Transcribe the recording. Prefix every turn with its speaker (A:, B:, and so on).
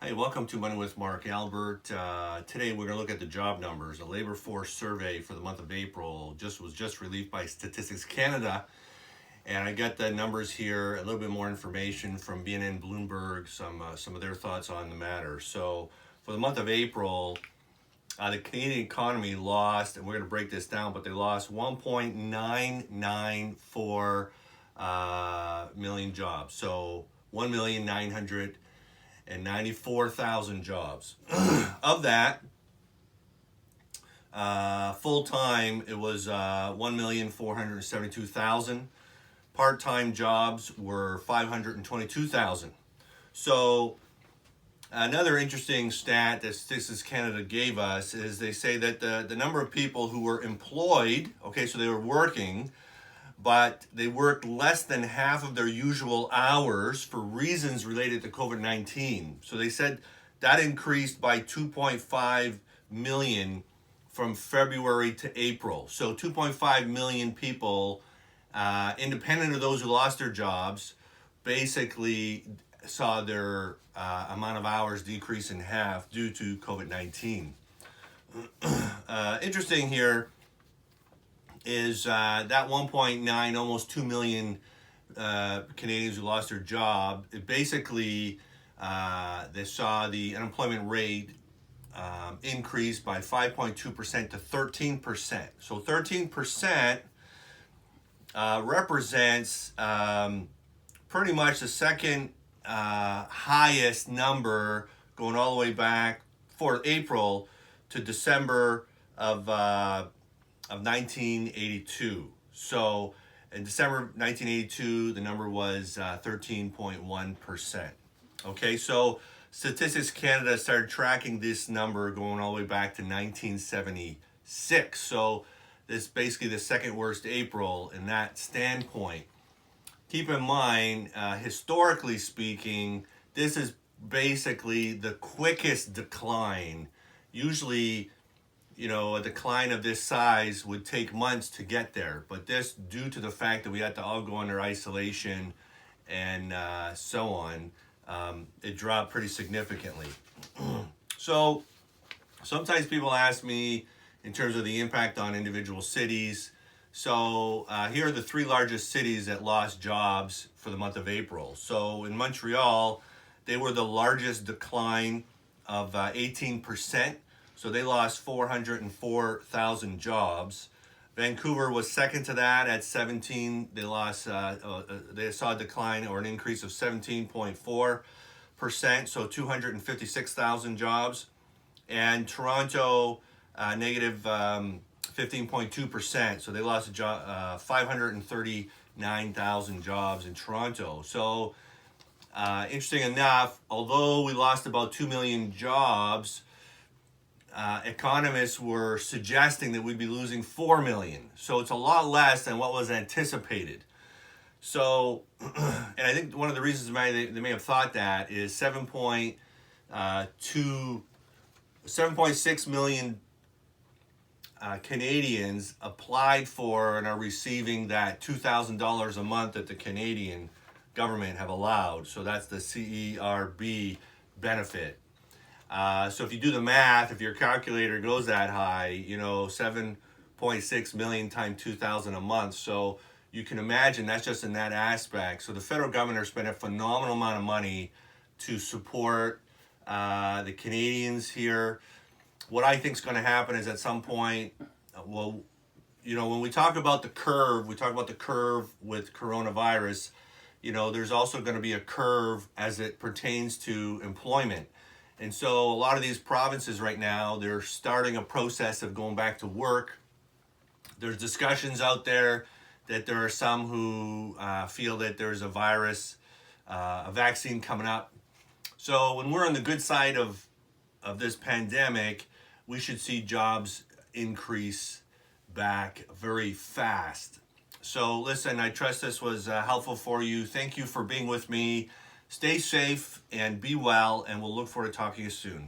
A: Hey, welcome to Money with Mark Albert. Today we're going to look at the job numbers. The labor force survey for the month of April was just released by Statistics Canada, and I got the numbers here. A little bit more information from BNN Bloomberg, some of their thoughts on the matter. So for the month of April, the Canadian economy lost, and we're going to break this down, but they lost 1.994 million jobs. So 1,994,000 jobs. Of that, full time it was 1,472,000. Part time jobs were 522,000. So another interesting stat that Statistics Canada gave us is they say that the number of people who were employed, okay, so they were working, but they worked less than half of their usual hours for reasons related to COVID-19. So they said that increased by 2.5 million from February to April. So 2.5 million people, independent of those who lost their jobs, basically saw their amount of hours decrease in half due to COVID-19. Interesting here is that 1.9, almost 2 million Canadians who lost their job. It basically, they saw the unemployment rate increase by 5.2% to 13%. So 13% represents pretty much the second highest number going all the way back for April to December of 1982. So in December 1982, the number was 13.1%. Okay, so Statistics Canada started tracking this number going all the way back to 1976. So this is basically the second worst April in that standpoint. Keep in mind, historically speaking, this is basically the quickest decline. Usually, a decline of this size would take months to get there. But this, due to the fact that we had to all go under isolation and so on, it dropped pretty significantly. So sometimes people ask me in terms of the impact on individual cities. So here are the three largest cities that lost jobs for the month of April. So in Montreal, they were the largest decline of 18%. So they lost 404,000 jobs. Vancouver was second to that at 17. They saw a decline or an increase of 17.4%, so 256,000 jobs. And Toronto, negative 15.2%, so they lost 539,000 jobs in Toronto. So interesting enough, although we lost about 2 million jobs, economists were suggesting that we'd be losing 4 million. So it's a lot less than what was anticipated. So, and I think one of the reasons they may have thought that is 7.6 million Canadians applied for and are receiving that $2,000 a month that the Canadian government have allowed. So that's the CERB benefit. So if you do the math, if your calculator goes that high, 7.6 million times 2,000 a month. So you can imagine that's just in that aspect. So the federal government spent a phenomenal amount of money to support the Canadians here. What I think is going to happen is at some point, when we talk about the curve, we talk about the curve with coronavirus. There's also going to be a curve as it pertains to employment. And so a lot of these provinces right now, they're starting a process of going back to work. There's discussions out there that there are some who feel that there's a vaccine coming up. So when we're on the good side of this pandemic, we should see jobs increase back very fast. So listen, I trust this was helpful for you. Thank you for being with me. Stay safe and be well, and we'll look forward to talking to you soon.